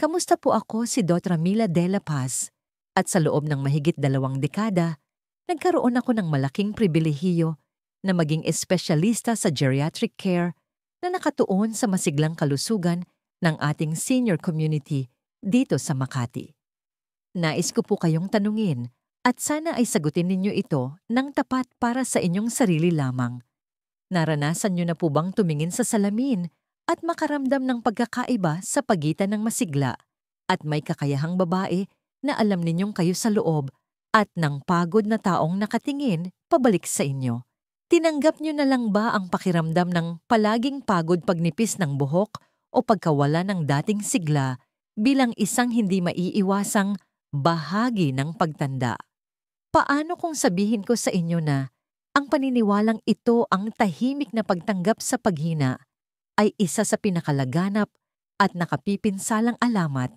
Kamusta po ako si Dr. Mila De La Paz at sa loob ng mahigit 2 dekada, nagkaroon ako ng malaking pribilehiyo na maging espesyalista sa geriatric care na nakatuon sa masiglang kalusugan ng ating senior community dito sa Makati. Nais ko po kayong tanungin at sana ay sagutin ninyo ito ng tapat para sa inyong sarili lamang. Naranasan nyo na po bang tumingin sa salamin at makaramdam ng pagkakaiba sa pagitan ng masigla at may kakayahang babae na alam ninyong kayo sa loob at ng pagod na taong nakatingin pabalik sa inyo? Tinanggap nyo na lang ba ang pakiramdam ng palaging pagod pagnipis ng buhok o pagkawala ng dating sigla bilang isang hindi maiiwasang bahagi ng pagtanda? Paano kung sabihin ko sa inyo na ang paniniwalang ito ang tahimik na pagtanggap sa paghina ay isa sa pinakalaganap at nakapipinsalang alamat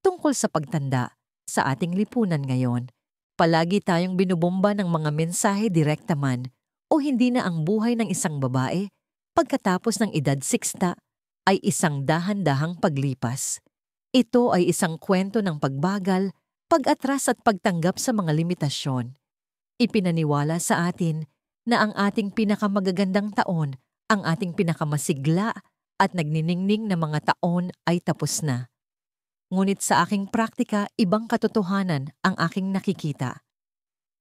tungkol sa pagtanda sa ating lipunan ngayon? Palagi tayong binubomba ng mga mensahe direkta man o hindi na ang buhay ng isang babae pagkatapos ng edad 60 ay isang dahan-dahang paglipas. Ito ay isang kwento ng pagbagal, pag-atras at pagtanggap sa mga limitasyon. Ipinaniwala sa atin na ang ating pinakamagagandang taon, ang ating pinakamasigla at nagniningning na mga taon ay tapos na. Ngunit sa aking praktika, ibang katotohanan ang aking nakikita.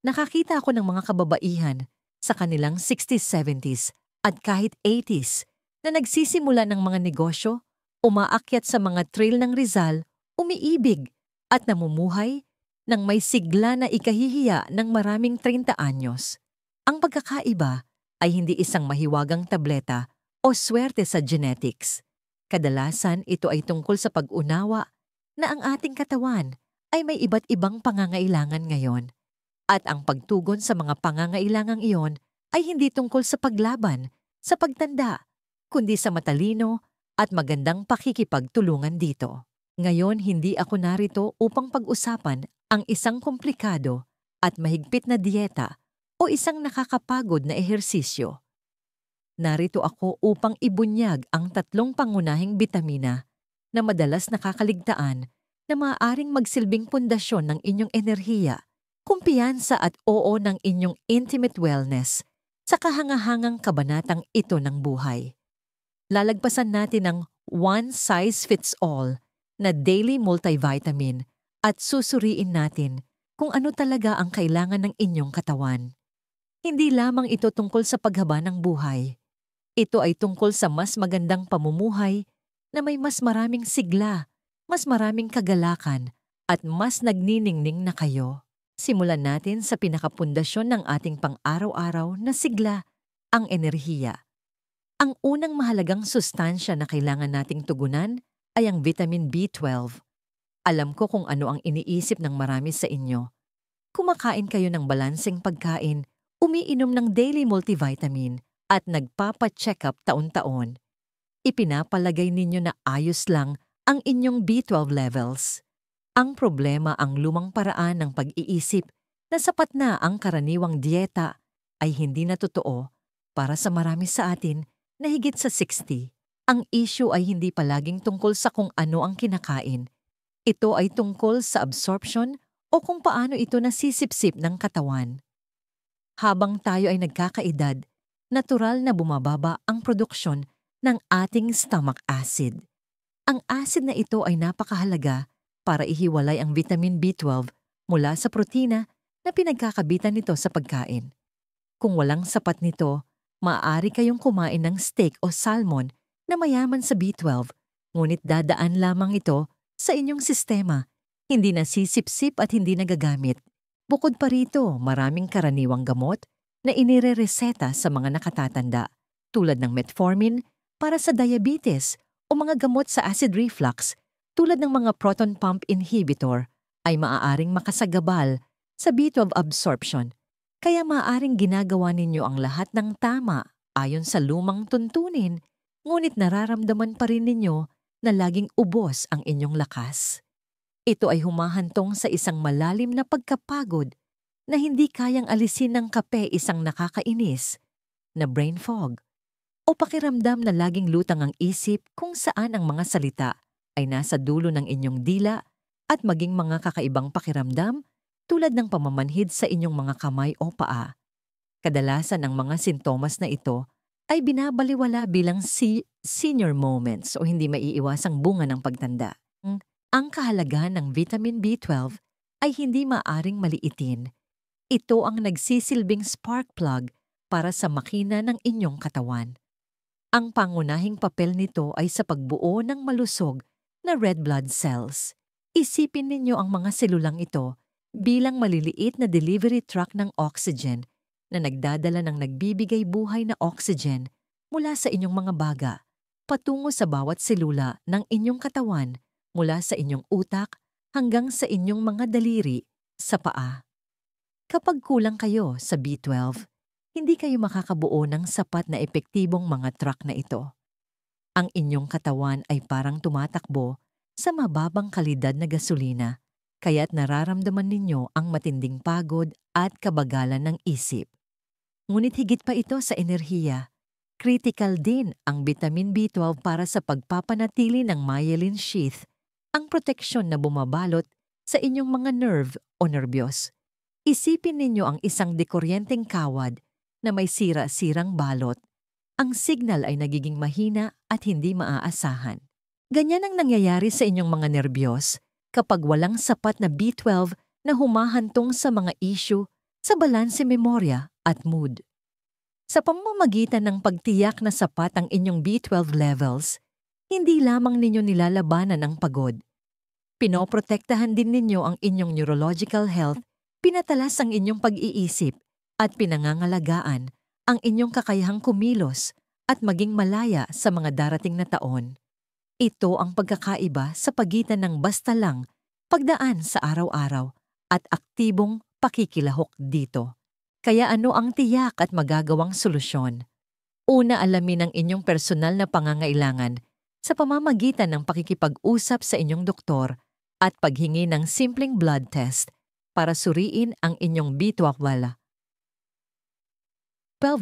Nakakita ako ng mga kababaihan sa kanilang 60s, 70s at kahit 80s na nagsisimula ng mga negosyo, umaakyat sa mga trail ng Rizal, umiibig at namumuhay ng may sigla na ikahihiya ng maraming 30 anyos. Ang pagkakaiba ay hindi isang mahiwagang tableta o swerte sa genetics. Kadalasan ito ay tungkol sa pag-unawa na ang ating katawan ay may iba't ibang pangangailangan ngayon. At ang pagtugon sa mga pangangailangang iyon ay hindi tungkol sa paglaban, sa pagtanda, kundi sa matalino at magandang pakikipagtulungan dito. Ngayon, hindi ako narito upang pag-usapan ang isang komplikado at mahigpit na dieta o isang nakakapagod na ehersisyo. Narito ako upang ibunyag ang 3 pangunahing bitamina na madalas nakakaligtaan na maaaring magsilbing pundasyon ng inyong enerhiya, kumpiyansa at oo ng inyong intimate wellness sa kahangahangang kabanatang ito ng buhay. Lalagpasan natin ang one-size-fits-all na daily multivitamin at susuriin natin kung ano talaga ang kailangan ng inyong katawan. Hindi lamang ito tungkol sa paghaba ng buhay. Ito ay tungkol sa mas magandang pamumuhay na may mas maraming sigla, mas maraming kagalakan at mas nagniningning na kayo. Simulan natin sa pinakapundasyon ng ating pang-araw-araw na sigla, ang enerhiya. Ang unang mahalagang sustansya na kailangan nating tugunan ay ang vitamin B12. Alam ko kung ano ang iniisip ng marami sa inyo. Kumakain kayo ng balanseng pagkain, umiinom ng daily multivitamin at nagpapa-check up taon-taon. Ipinapalagay ninyo na ayos lang ang inyong B12 levels. Ang problema ang lumang paraan ng pag-iisip na sapat na ang karaniwang dieta ay hindi na totoo para sa marami sa atin na higit sa 60. Ang issue ay hindi palaging tungkol sa kung ano ang kinakain. Ito ay tungkol sa absorption o kung paano ito nasisipsip ng katawan. Habang tayo ay nagkakaedad, natural na bumababa ang produksyon ng ating stomach acid. Ang acid na ito ay napakahalaga para ihiwalay ang vitamin B12 mula sa protina na pinagkakabitan nito sa pagkain. Kung walang sapat nito, maaari kayong kumain ng steak o salmon na mayaman sa B12, ngunit dadaan lamang ito sa inyong sistema, hindi nasisipsip at hindi nagagamit. Bukod pa rito, maraming karaniwang gamot na inirereseta sa mga nakatatanda, tulad ng metformin para sa diabetes o mga gamot sa acid reflux tulad ng mga proton pump inhibitor ay maaaring makasagabal sa B12 absorption. Kaya maaaring ginagawa ninyo ang lahat ng tama ayon sa lumang tuntunin, ngunit nararamdaman pa rin ninyo na laging ubos ang inyong lakas. Ito ay humahantong sa isang malalim na pagkapagod na hindi kayang alisin ng kape, isang nakakainis na brain fog o pakiramdam na laging lutang ang isip kung saan ang mga salita ay nasa dulo ng inyong dila at maging mga kakaibang pakiramdam tulad ng pamamanhid sa inyong mga kamay o paa. Kadalasan ang mga sintomas na ito ay binabaliwala bilang senior moments o hindi maiiwasang bunga ng pagtanda. Ang kahalagahan ng vitamin B12 ay hindi maaring maliitin. Ito ang nagsisilbing spark plug para sa makina ng inyong katawan. Ang pangunahing papel nito ay sa pagbuo ng malusog na red blood cells. Isipin ninyo ang mga selulang ito bilang maliliit na delivery truck ng oxygen na nagdadala ng nagbibigay buhay na oxygen mula sa inyong mga baga patungo sa bawat selula ng inyong katawan mula sa inyong utak hanggang sa inyong mga daliri sa paa. Kapag kulang kayo sa B12, hindi kayo makakabuo ng sapat na epektibong mga truck na ito. Ang inyong katawan ay parang tumatakbo sa mababang kalidad na gasolina, kaya't nararamdaman ninyo ang matinding pagod at kabagalan ng isip. Ngunit higit pa ito sa enerhiya. Critical din ang vitamin B12 para sa pagpapanatili ng myelin sheath, ang proteksyon na bumabalot sa inyong mga nerve o nerbiyos. Isipin ninyo ang isang dekuryenteng kawad na may sira-sirang balot. Ang signal ay nagiging mahina at hindi maaasahan. Ganyan ang nangyayari sa inyong mga nerbiyos kapag walang sapat na B12 na humahantong sa mga issue sa balanse memorya at mood. Sa pamamagitan ng pagtiyak na sapat ang inyong B12 levels, hindi lamang ninyo nilalabanan ang pagod. Pinoprotektahan din ninyo ang inyong neurological health, pinatalas ang inyong pag-iisip, at pinangangalagaan ang inyong kakayahang kumilos at maging malaya sa mga darating na taon. Ito ang pagkakaiba sa pagitan ng basta lang pagdaan sa araw-araw at aktibong pakikilahok dito. Kaya ano ang tiyak at magagawang solusyon? Una, alamin ang inyong personal na pangangailangan sa pamamagitan ng pakikipag-usap sa inyong doktor at paghingi ng simpleng blood test para suriin ang inyong B12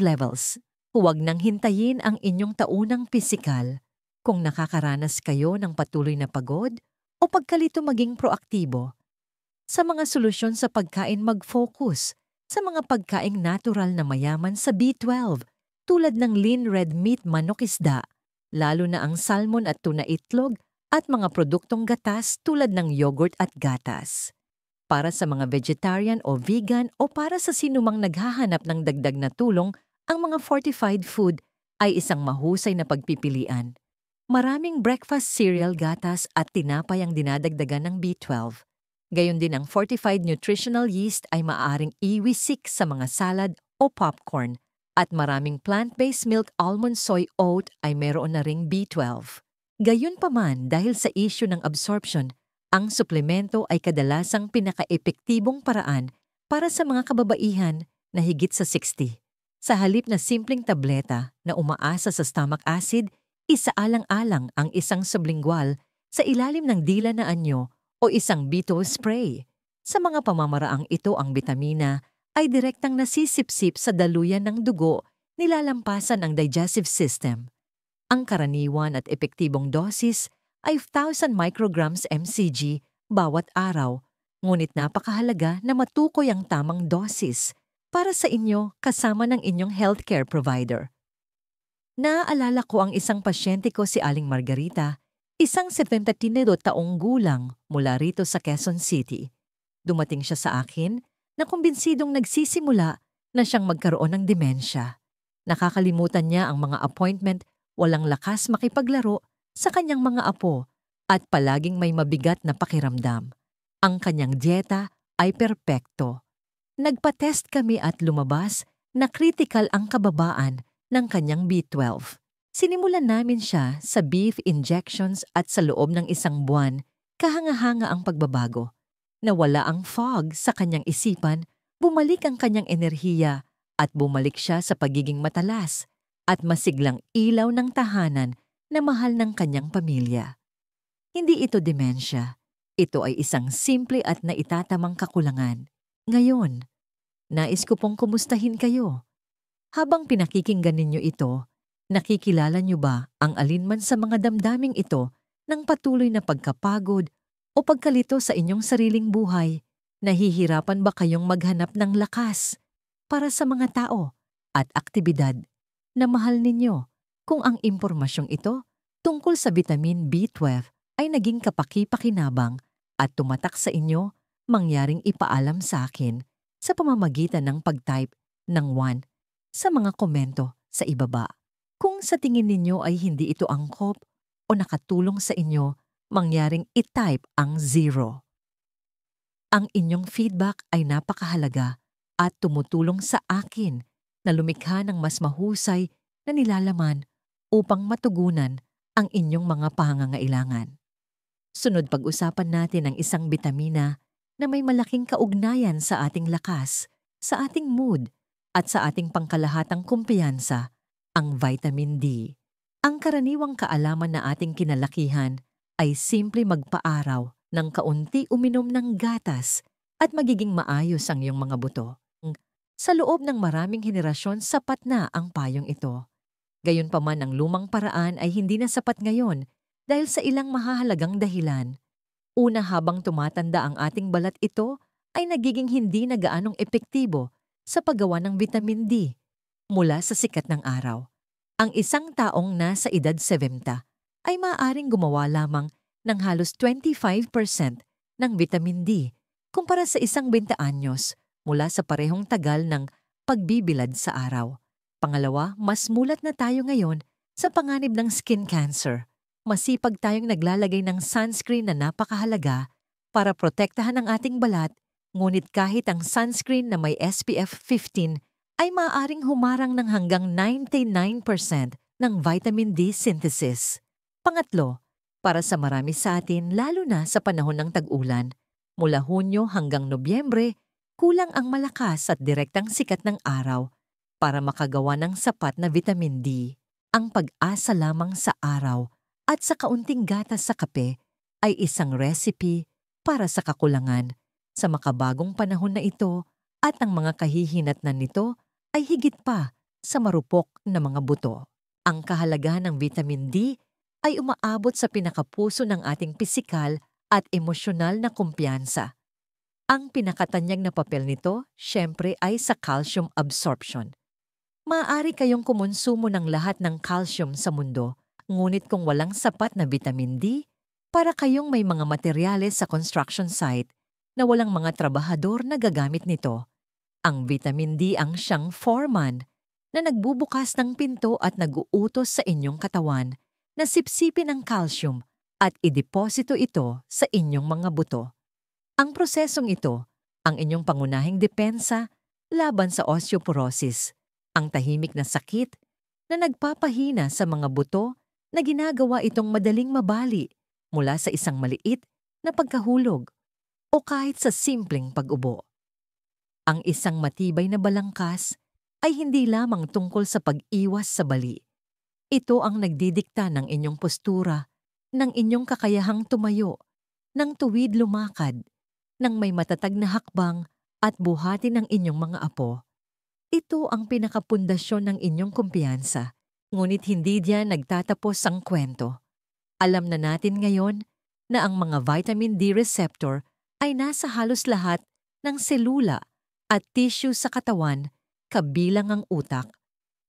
levels. Huwag nang hintayin ang inyong taunang pisikal. Kung nakakaranas kayo ng patuloy na pagod o pagkalito, maging proaktibo. Sa mga solusyon sa pagkain, mag-focus sa mga pagkaing natural na mayaman sa B12 tulad ng lean red meat, manok, isda, lalo na ang salmon at tuna, itlog at mga produktong gatas tulad ng yogurt at gatas. Para sa mga vegetarian o vegan o para sa sinumang naghahanap ng dagdag na tulong, ang mga fortified food ay isang mahusay na pagpipilian. Maraming breakfast cereal, gatas at tinapay ang dinadagdagan ng B12. Gayon din ang fortified nutritional yeast ay maaaring iwisik sa mga salad o popcorn at maraming plant-based milk, almond, soy, oat ay meron na ring B12. Gayunpaman, dahil sa issue ng absorption, ang suplemento ay kadalasang pinaka-epektibong paraan para sa mga kababaihan na higit sa 60. Sa halip na simpleng tableta na umaasa sa stomach acid, isaalang-alang ang isang sublingual sa ilalim ng dila na anyo o isang B12 spray. Sa mga pamamaraang ito, ang bitamina ay direktang nasisipsip sa daluyan ng dugo, nilalampasan ang digestive system. Ang karaniwan at epektibong dosis ay 1,000 micrograms mcg bawat araw, ngunit napakahalaga na matukoy ang tamang dosis para sa inyo kasama ng inyong healthcare provider. Naaalala ko ang isang pasyente ko, si Aling Margarita, isang 72 taong gulang mula rito sa Quezon City. Dumating siya sa akin na kumbinsidong nagsisimula na siyang magkaroon ng demensya. Nakakalimutan niya ang mga appointment, walang lakas makipaglaro sa kanyang mga apo at palaging may mabigat na pakiramdam. Ang kanyang dieta ay perpekto. Nagpa-test kami at lumabas na critical ang kababaan ng kanyang B12. Sinimulan namin siya sa beef injections at sa loob ng isang buwan, kahanga-hanga ang pagbabago. Nawala ang fog sa kanyang isipan, bumalik ang kanyang enerhiya at bumalik siya sa pagiging matalas at masiglang ilaw ng tahanan na mahal ng kanyang pamilya. Hindi ito demensya. Ito ay isang simple at naitatamang kakulangan. Ngayon, nais ko pong kumustahin kayo. Habang pinakikinggan ninyo ito, nakikilala niyo ba ang alinman sa mga damdaming ito ng patuloy na pagkapagod o pagkalito sa inyong sariling buhay? Nahihirapan ba kayong maghanap ng lakas para sa mga tao at aktibidad na mahal ninyo kung ang impormasyong ito tungkol sa vitamin B12 ay naging kapaki-pakinabang at tumatak sa inyo? Mangyaring ipaalam sa akin sa pamamagitan ng pag-type ng 1 sa mga komento sa ibaba. Kung sa tingin ninyo ay hindi ito angkop o nakatulong sa inyo, mangyaring i-type ang 0. Ang inyong feedback ay napakahalaga at tumutulong sa akin na lumikha ng mas mahusay na nilalaman upang matugunan ang inyong mga pangangailangan. Sunod, pag-usapan natin ang isang bitamina na may malaking kaugnayan sa ating lakas, sa ating mood, at sa ating pangkalahatang kumpiyansa, ang vitamin D. Ang karaniwang kaalaman na ating kinalakihan ay simple magpaaraw ng kaunti, uminom ng gatas at magiging maayos ang iyong mga buto. Sa loob ng maraming henerasyon, sapat na ang payong ito. Gayunpaman, ang lumang paraan ay hindi na sapat ngayon dahil sa ilang mahahalagang dahilan. Una, habang tumatanda ang ating balat, ito ay nagiging hindi na gaanong epektibo sa paggawa ng vitamin D mula sa sikat ng araw. Ang isang taong nasa edad 70 ay maaaring gumawa lamang ng halos 25% ng vitamin D kumpara sa isang 20 anyos mula sa parehong tagal ng pagbibilad sa araw. Pangalawa, mas mulat na tayo ngayon sa panganib ng skin cancer. Masipag tayong naglalagay ng sunscreen na napakahalaga para protektahan ang ating balat, ngunit kahit ang sunscreen na may SPF 15 ay maaaring humarang ng hanggang 99% ng vitamin D synthesis. Pangatlo, para sa marami sa atin, lalo na sa panahon ng tag-ulan, mula Hunyo hanggang Nobyembre, kulang ang malakas at direktang sikat ng araw para makagawa ng sapat na vitamin D. Ang pag-asa lamang sa araw at sa kaunting gatas sa kape ay isang recipe para sa kakulangan. Sa makabagong panahon na ito at ang mga kahihinatnan nito ay higit pa sa marupok na mga buto. Ang kahalagahan ng vitamin D ay umaabot sa pinakapuso ng ating pisikal at emosyonal na kumpiyansa. Ang pinakatanyag na papel nito, syempre, ay sa calcium absorption. Maaari kayong kumonsumo ng lahat ng calcium sa mundo, ngunit kung walang sapat na vitamin D, para kayong may mga materyales sa construction site na walang mga trabahador na gagamit nito. Ang vitamin D ang siyang foreman na nagbubukas ng pinto at nag-uutos sa inyong katawan na sipsipin ang calcium at ideposito ito sa inyong mga buto. Ang prosesong ito, ang inyong pangunahing depensa laban sa osteoporosis, ang tahimik na sakit na nagpapahina sa mga buto na ginagawa itong madaling mabali mula sa isang maliit na pagkahulog o kahit sa simpleng pag-ubo. Ang isang matibay na balangkas ay hindi lamang tungkol sa pag-iwas sa bali. Ito ang nagdidikta ng inyong postura, ng inyong kakayahang tumayo, ng tuwid lumakad, ng may matatag na hakbang at buhati ng inyong mga apo. Ito ang pinakapundasyon ng inyong kumpiyansa, ngunit hindi diyan nagtatapos ang kwento. Alam na natin ngayon na ang mga vitamin D receptor ay nasa halos lahat ng selula at tissue sa katawan, kabilang ang utak.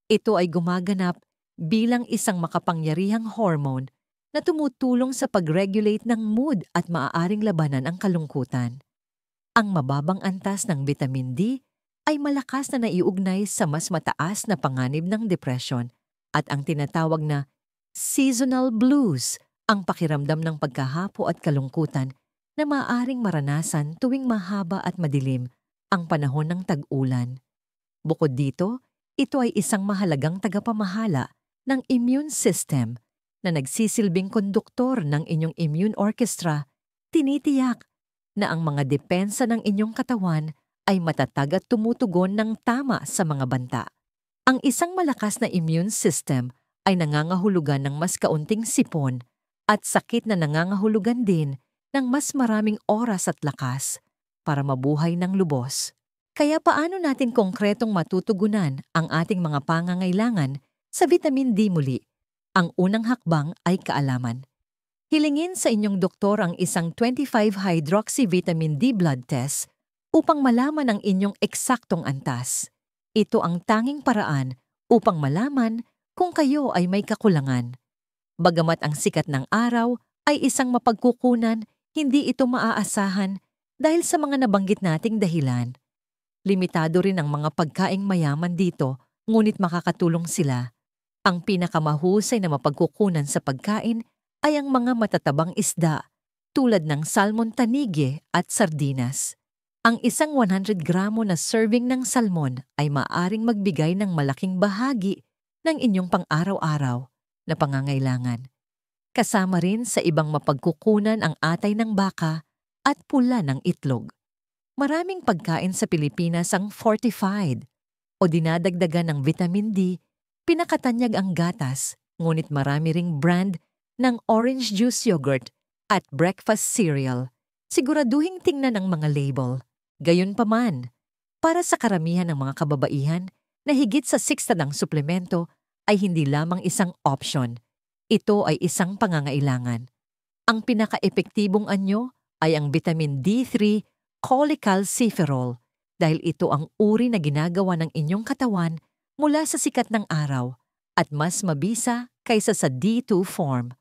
Ito ay gumaganap bilang isang makapangyarihang hormone na tumutulong sa pag-regulate ng mood at maaaring labanan ang kalungkutan. Ang mababang antas ng vitamin D ay malakas na naiugnay sa mas mataas na panganib ng depression at ang tinatawag na seasonal blues, ang pakiramdam ng pagkahapo at kalungkutan na maaaring maranasan tuwing mahaba at madilim ang panahon ng tag-ulan. Bukod dito, ito ay isang mahalagang tagapamahala ng immune system na nagsisilbing konduktor ng inyong immune orchestra. Tinitiyak na ang mga depensa ng inyong katawan ay matatag at tumutugon ng tama sa mga banta. Ang isang malakas na immune system ay nangangahulugan ng mas kaunting sipon at sakit na nangangahulugan din ng mas maraming oras at lakas para mabuhay ng lubos. Kaya paano natin konkretong matutugunan ang ating mga pangangailangan sa vitamin D muli? Ang unang hakbang ay kaalaman. Hilingin sa inyong doktor ang isang 25-hydroxy-vitamin D blood test upang malaman ang inyong eksaktong antas. Ito ang tanging paraan upang malaman kung kayo ay may kakulangan. Bagamat ang sikat ng araw ay isang mapagkukunan, hindi ito maaasahan dahil sa mga nabanggit nating dahilan. Limitado rin ang mga pagkaing mayaman dito, ngunit makakatulong sila. Ang pinakamahusay na mapagkukunan sa pagkain ay ang mga matatabang isda tulad ng salmon tanige at sardinas. Ang isang 100 gramo na serving ng salmon ay maaring magbigay ng malaking bahagi ng inyong pang-araw-araw na pangangailangan. Kasama rin sa ibang mapagkukunan ang atay ng baka at pula ng itlog. Maraming pagkain sa Pilipinas ang fortified o dinadagdagan ng vitamin D, pinakatanyag ang gatas, ngunit marami ring brand ng orange juice yogurt at breakfast cereal. Siguraduhing tingnan ang mga label. Gayunpaman, para sa karamihan ng mga kababaihan na higit sa 6 ng suplemento ay hindi lamang isang option. Ito ay isang pangangailangan. Ang pinaka-epektibong anyo ay ang vitamin D3 cholecalciferol dahil ito ang uri na ginagawa ng inyong katawan mula sa sikat ng araw at mas mabisa kaysa sa D2 form.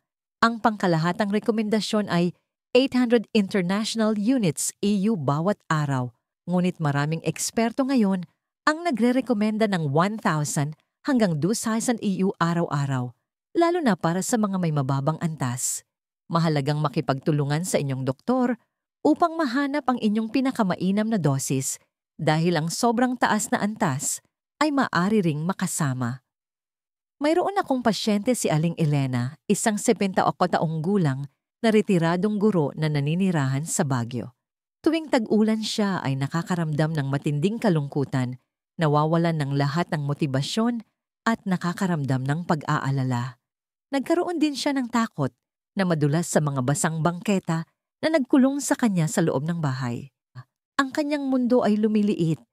Ang pangkalahatang rekomendasyon ay 800 international units EU bawat araw, ngunit maraming eksperto ngayon ang nagre-rekomenda ng 1,000 hanggang 2,000 EU araw-araw, lalo na para sa mga may mababang antas. Mahalagang makipagtulungan sa inyong doktor upang mahanap ang inyong pinakamainam na dosis dahil ang sobrang taas na antas ay maaari ring makasama. Mayroon akong pasyente si Aling Elena, isang 74 taong gulang na retiradong guro na naninirahan sa Baguio. Tuwing tag-ulan siya ay nakakaramdam ng matinding kalungkutan, nawawalan ng lahat ng motibasyon at nakakaramdam ng pag-aalala. Nagkaroon din siya ng takot na madulas sa mga basang bangketa na nagkulong sa kanya sa loob ng bahay. Ang kanyang mundo ay lumiliit.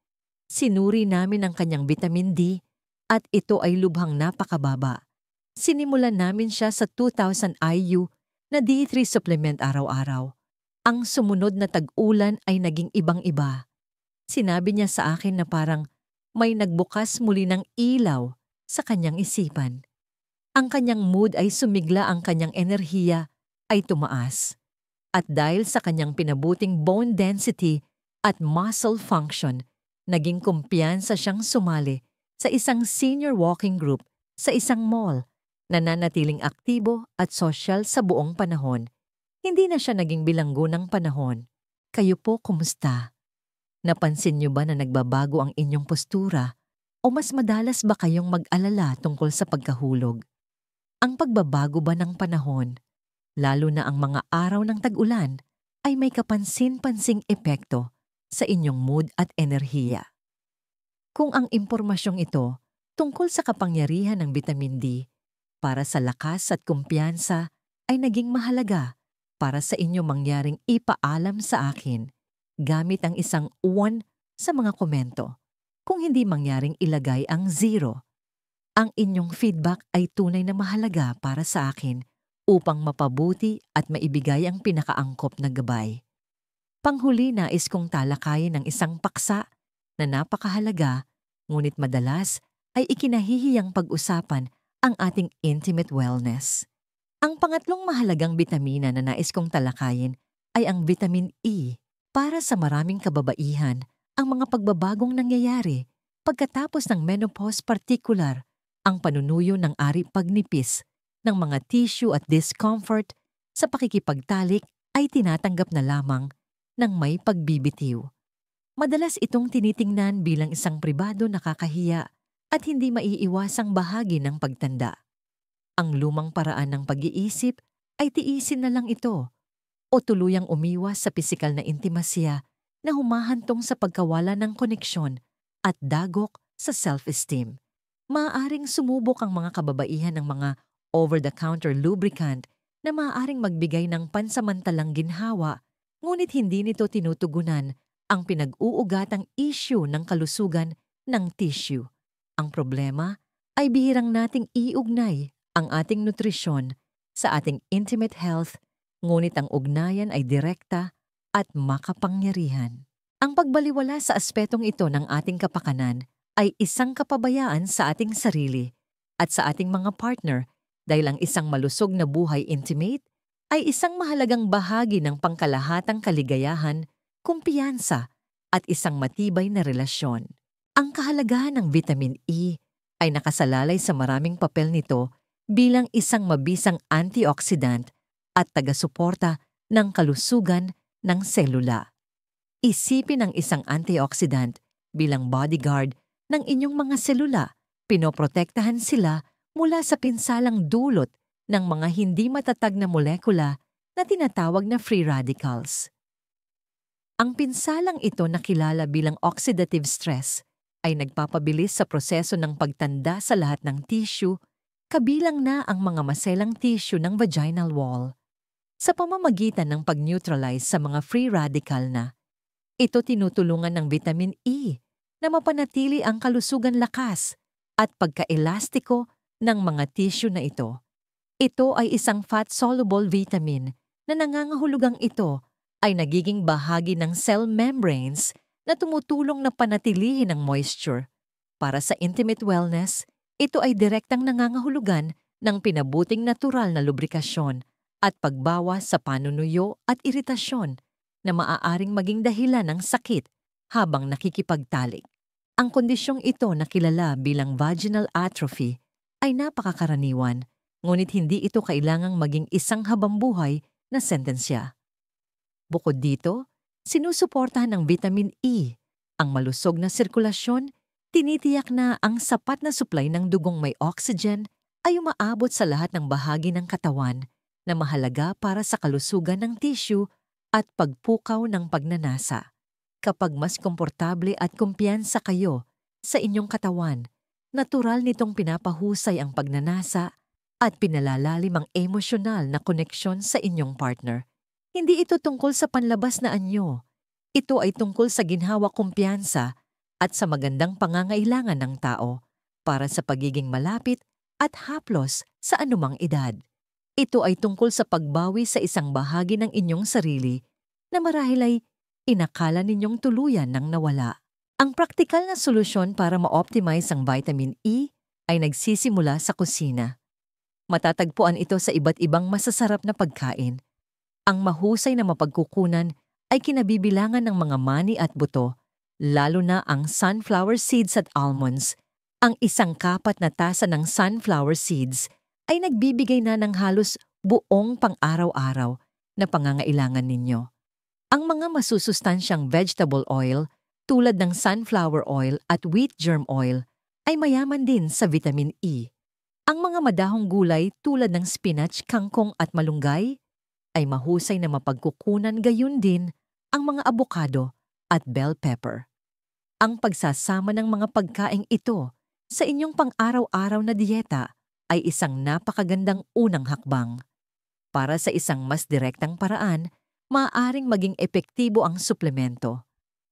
Sinuri namin ang kanyang vitamin D at ito ay lubhang napakababa. Sinimulan namin siya sa 2,000 IU na D3 supplement araw-araw. Ang sumunod na tag-ulan ay naging ibang-iba. Sinabi niya sa akin na parang may nagbukas muli ng ilaw sa kanyang isipan. Ang kanyang mood ay sumigla, ang kanyang enerhiya ay tumaas. At dahil sa kanyang pinabuting bone density at muscle function, naging kumpiyansa siyang sumali sa isang senior walking group sa isang mall, nananatiling aktibo at sosyal sa buong panahon. Hindi na siya naging bilanggo ng panahon. Kayo po, kumusta? Napansin niyo ba na nagbabago ang inyong postura o mas madalas ba kayong mag-alala tungkol sa pagkahulog? Ang pagbabago ba ng panahon, lalo na ang mga araw ng tag-ulan, ay may kapansin-pansing epekto sa inyong mood at enerhiya. Kung ang impormasyong ito tungkol sa kapangyarihan ng vitamin D para sa lakas at kumpiyansa ay naging mahalaga para sa inyo, mangyaring ipaalam sa akin gamit ang isang 1 sa mga komento. Kung hindi, mangyaring ilagay ang 0. Ang inyong feedback ay tunay na mahalaga para sa akin upang mapabuti at maibigay ang pinakaangkop na gabay. Panghuli, nais kong talakayin ang isang paksa na napakahalaga, ngunit madalas ay ikinahihiyang pag-usapan, ang ating intimate wellness. Ang pangatlong mahalagang bitamina na nais kong talakayin ay ang vitamin E. Para sa maraming kababaihan, ang mga pagbabagong nangyayari pagkatapos ng menopause, partikular ang panunuyo ng ari pagnipis ng mga tissue at discomfort sa pakikipagtalik ay tinatanggap na lamang ng may pagbibitiw. Madalas itong tinitingnan bilang isang pribado, nakakahiya at hindi maiiwasang bahagi ng pagtanda. Ang lumang paraan ng pag-iisip ay tiisin na lang ito o tuluyang umiwas sa pisikal na intimasya na humahantong sa pagkawala ng koneksyon at dagok sa self-esteem. Maaaring sumubok ang mga kababaihan ng mga over-the-counter lubricant na maaaring magbigay ng pansamantalang ginhawa, ngunit hindi nito tinutugunan ang pinag-uugatang issue ng kalusugan ng tissue. Ang problema ay bihirang nating iugnay ang ating nutrisyon sa ating intimate health ngunit ang ugnayan ay direkta at makapangyarihan. Ang pagbaliwala sa aspetong ito ng ating kapakanan ay isang kapabayaan sa ating sarili at sa ating mga partner dahil ang isang malusog na buhay intimate ay isang mahalagang bahagi ng pangkalahatang kaligayahan, kumpiyansa at isang matibay na relasyon. Ang kahalagahan ng vitamin E ay nakasalalay sa maraming papel nito bilang isang mabisang antioxidant at taga-suporta ng kalusugan ng selula. Isipin ang isang antioxidant bilang bodyguard ng inyong mga selula. Pinoprotektahan sila mula sa pinsalang dulot ng mga hindi matatag na molekula na tinatawag na free radicals. Ang pinsalang ito na kilala bilang oxidative stress ay nagpapabilis sa proseso ng pagtanda sa lahat ng tissue, kabilang na ang mga maselang tissue ng vaginal wall. Sa pamamagitan ng pag-neutralize sa mga free radical na, ito tinutulungan ng vitamin E na mapanatili ang kalusugan lakas at pagkaelastiko ng mga tissue na ito. Ito ay isang fat-soluble vitamin na nangangahulugang ito ay nagiging bahagi ng cell membranes na tumutulong na panatilihin ang moisture. Para sa intimate wellness, ito ay direktang nangangahulugan ng pinabuting natural na lubrikasyon at pagbawas sa panunuyo at iritasyon na maaaring maging dahilan ng sakit habang nakikipagtalik. Ang kondisyong ito na kilala bilang vaginal atrophy ay napakakaraniwan, ngunit hindi ito kailangang maging isang habambuhay na sentensya. Bukod dito, sinusuportahan ng vitamin E ang malusog na sirkulasyon, tinitiyak na ang sapat na supply ng dugong may oxygen ay umaabot sa lahat ng bahagi ng katawan na mahalaga para sa kalusugan ng tissue at pagpukaw ng pagnanasa. Kapag mas komportable at kumpiyansa kayo sa inyong katawan, natural nitong pinapahusay ang pagnanasa at pinalalalim ang emosyonal na koneksyon sa inyong partner. Hindi ito tungkol sa panlabas na anyo. Ito ay tungkol sa ginhawa kumpiyansa at sa magandang pangangailangan ng tao para sa pagiging malapit at haplos sa anumang edad. Ito ay tungkol sa pagbawi sa isang bahagi ng inyong sarili na marahil ay inakala ninyong tuluyan nang nawala. Ang praktikal na solusyon para ma-optimize ang vitamin E ay nagsisimula sa kusina. Matatagpuan ito sa iba't ibang masasarap na pagkain. Ang mahusay na mapagkukunan ay kinabibilangan ng mga mani at buto, lalo na ang sunflower seeds at almonds. Ang isang kapat na tasa ng sunflower seeds ay nagbibigay na ng halos buong pang-araw-araw na pangangailangan ninyo. Ang mga masusustansyang vegetable oil tulad ng sunflower oil at wheat germ oil ay mayaman din sa vitamin E. Ang mga madahong gulay tulad ng spinach, kangkong at malunggay ay mahusay na mapagkukunan, gayon din ang mga abokado at bell pepper. Ang pagsasama ng mga pagkaing ito sa inyong pang-araw-araw na dieta ay isang napakagandang unang hakbang. Para sa isang mas direktang paraan, maaaring maging epektibo ang suplemento.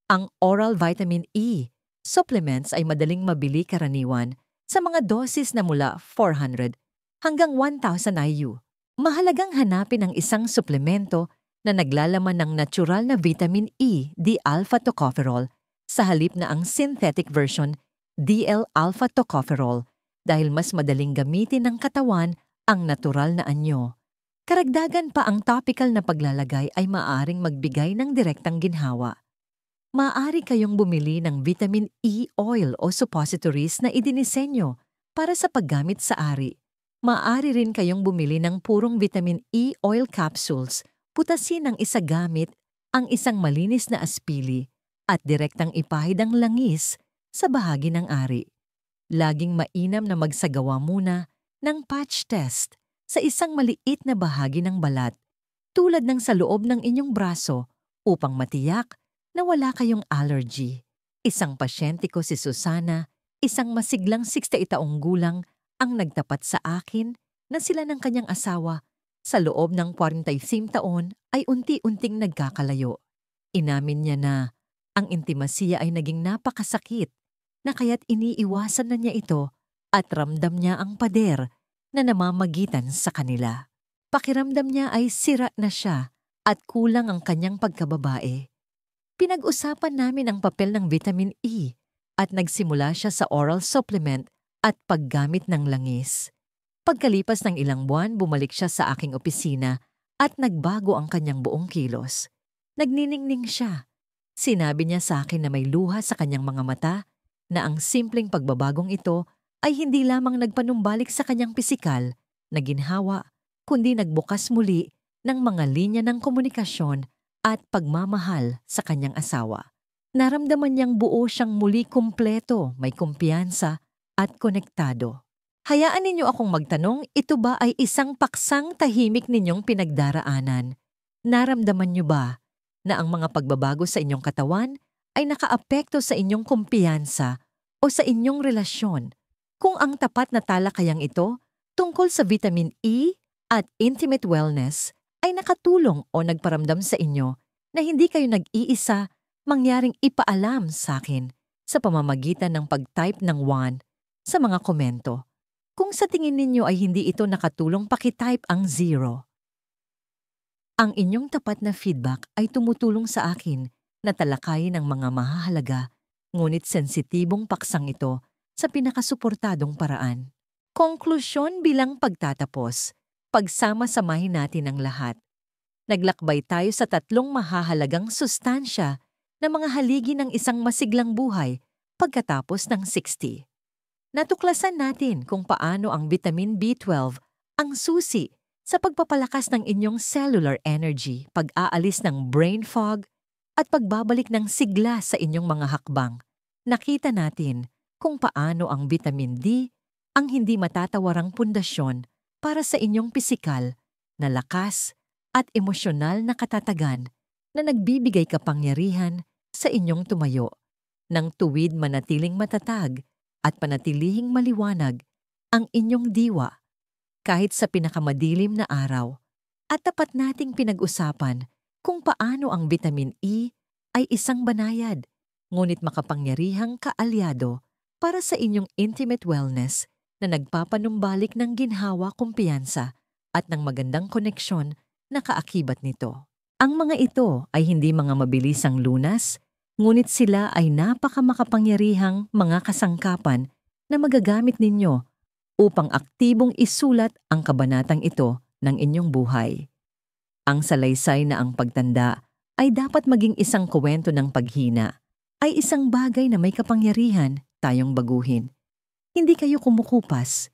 Ang oral vitamin E supplements ay madaling mabili karaniwan sa mga dosis na mula 400 hanggang 1,000 IU. Mahalagang hanapin ang isang suplemento na naglalaman ng natural na vitamin E, D-alpha-tocopherol, sa halip na ang synthetic version, DL-alpha-tocopherol, dahil mas madaling gamitin ng katawan ang natural na anyo. Karagdagan pa, ang topical na paglalagay ay maaaring magbigay ng direktang ginhawa. Maaari kayong bumili ng vitamin E oil o suppositories na idinisenyo para sa paggamit sa ari. Maaari rin kayong bumili ng purong vitamin E oil capsules, putasin ng isa gamit ang isang malinis na aspili at direktang ipahid ang langis sa bahagi ng ari. Laging mainam na magsagawa muna ng patch test sa isang maliit na bahagi ng balat, tulad ng sa loob ng inyong braso, upang matiyak na wala kayong allergy. Isang pasyente ko, si Susana, isang masiglang 60 taong gulang, ang nagtapat sa akin na sila ng kanyang asawa sa loob ng 45 taon ay unti-unting nagkakalayo. Inamin niya na ang intimasiya ay naging napakasakit na kaya't iniiwasan na niya ito at ramdam niya ang pader na namamagitan sa kanila. Pakiramdam niya ay sira na siya at kulang ang kanyang pagkababae. Pinag-usapan namin ang papel ng vitamin E at nagsimula siya sa oral supplement at paggamit ng langis. Pagkalipas ng ilang buwan, bumalik siya sa aking opisina at nagbago ang kanyang buong kilos. Nagniningning siya. Sinabi niya sa akin na may luha sa kanyang mga mata na ang simpleng pagbabagong ito ay hindi lamang nagpanumbalik sa kanyang pisikal na ginhawa, kundi nagbukas muli ng mga linya ng komunikasyon at pagmamahal sa kanyang asawa. Naramdaman niyang buo siyang muli kumpleto, may kumpiyansa at konektado. Hayaan ninyo akong magtanong, ito ba ay isang paksang tahimik ninyong pinagdaraanan? Naramdaman niyo ba na ang mga pagbabago sa inyong katawan ay nakaapekto sa inyong kumpiyansa o sa inyong relasyon? Kung ang tapat na talakayang ito tungkol sa vitamin E at intimate wellness ay nakatulong o nagparamdam sa inyo na hindi kayo nag-iisa, mangyaring ipaalam sa akin sa pamamagitan ng pag-type ng 1 sa mga komento. Kung sa tingin ninyo ay hindi ito nakatulong, paki-type ang 0. Ang inyong tapat na feedback ay tumutulong sa akin na talakayin ang mga mahahalaga ngunit sensitibong paksang ito sa pinakasuportadong paraan. Konklusyon bilang pagtatapos, pagsama-samahin natin ang lahat. Naglakbay tayo sa 3 mahahalagang sustansya na mga haligi ng isang masiglang buhay pagkatapos ng 60. Natuklasan natin kung paano ang vitamin B12 ang susi sa pagpapalakas ng inyong cellular energy, pag-aalis ng brain fog, at pagbabalik ng sigla sa inyong mga hakbang. Nakita natin kung paano ang vitamin D ang hindi matatawarang pundasyon para sa inyong pisikal na lakas at emosyonal na katatagan na nagbibigay kapangyarihan sa inyong tumayo ng tuwid, manatiling matatag at panatilihing maliwanag ang inyong diwa kahit sa pinakamadilim na araw. At tapat nating pinag-usapan kung paano ang vitamin E ay isang banayad, ngunit makapangyarihang kaalyado para sa inyong intimate wellness na nagpapanumbalik ng ginhawa, kumpiyansa at ng magandang koneksyon na kaakibat nito. Ang mga ito ay hindi mga mabilisang lunas, ngunit sila ay napakamakapangyarihang mga kasangkapan na magagamit ninyo upang aktibong isulat ang kabanatang ito ng inyong buhay. Ang salaysay na ang pagtanda ay dapat maging isang kwento ng paghina, ay isang bagay na may kapangyarihan tayong baguhin. Hindi kayo kumukupas.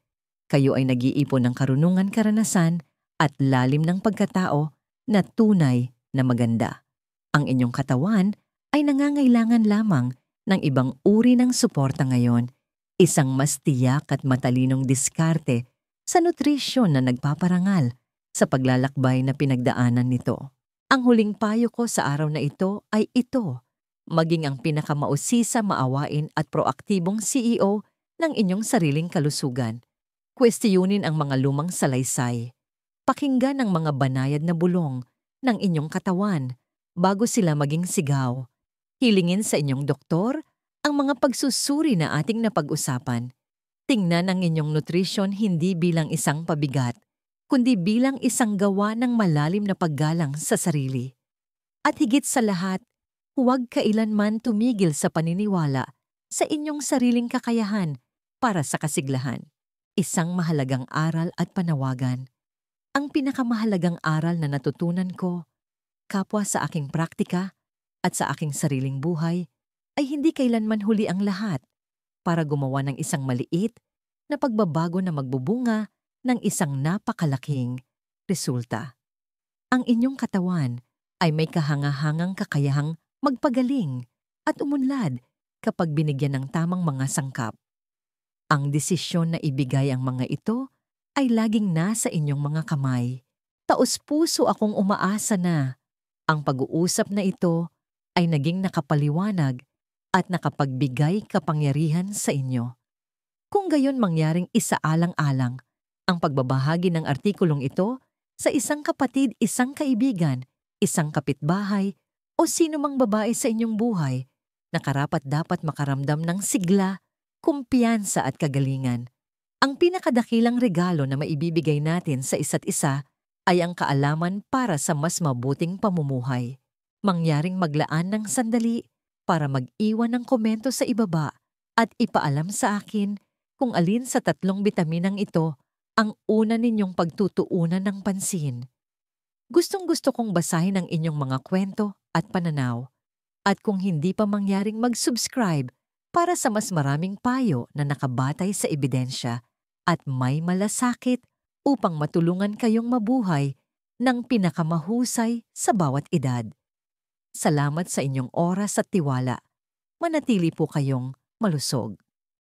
Kayo ay nag-iipon ng karunungan, karanasan at lalim ng pagkatao na tunay na maganda. Ang inyong katawan ay nangangailangan lamang ng ibang uri ng suporta ngayon, isang mas tiyak at matalinong diskarte sa nutrisyon na nagpaparangal sa paglalakbay na pinagdaanan nito. Ang huling payo ko sa araw na ito ay ito: maging ang pinakamausisa, maawain at proaktibong CEO ng inyong sariling kalusugan. Kwestiyunin ang mga lumang salaysay. Pakinggan ang mga banayad na bulong ng inyong katawan bago sila maging sigaw. Hilingin sa inyong doktor ang mga pagsusuri na ating napag-usapan. Tingnan ang inyong nutrisyon hindi bilang isang pabigat, kundi bilang isang gawa ng malalim na paggalang sa sarili. At higit sa lahat, huwag kailanman tumigil sa paniniwala sa inyong sariling kakayahan para sa kasiglahan. Isang mahalagang aral at panawagan. Ang pinakamahalagang aral na natutunan ko, kapwa sa aking praktika at sa aking sariling buhay, ay hindi kailanman huli ang lahat para gumawa ng isang maliit na pagbabago na magbubunga ng isang napakalaking resulta. Ang inyong katawan ay may kahangahangang kakayahang magpagaling at umunlad kapag binigyan ng tamang mga sangkap. Ang desisyon na ibigay ang mga ito ay laging nasa inyong mga kamay. Taos-puso akong umaasa na ang pag-uusap na ito ay naging nakapaliwanag at nakapagbigay kapangyarihan sa inyo. Kung gayon mangyaring isaalang-alang ang pagbabahagi ng artikulong ito sa isang kapatid, isang kaibigan, isang kapitbahay o sino mang babae sa inyong buhay na karapat-dapat makaramdam ng sigla, kumpiyansa at kagalingan. Ang pinakadakilang regalo na maibibigay natin sa isa't isa ay ang kaalaman para sa mas mabuting pamumuhay. Mangyaring maglaan ng sandali para mag-iwan ng komento sa ibaba at ipaalam sa akin kung alin sa 3 bitaminang ito ang una ninyong pagtutuunan ng pansin. Gustong-gusto kong basahin ang inyong mga kwento at pananaw. At kung hindi pa mangyaring mag-subscribe para sa mas maraming payo na nakabatay sa ebidensya at may malasakit upang matulungan kayong mabuhay ng pinakamahusay sa bawat edad. Salamat sa inyong oras at tiwala. Manatili po kayong malusog.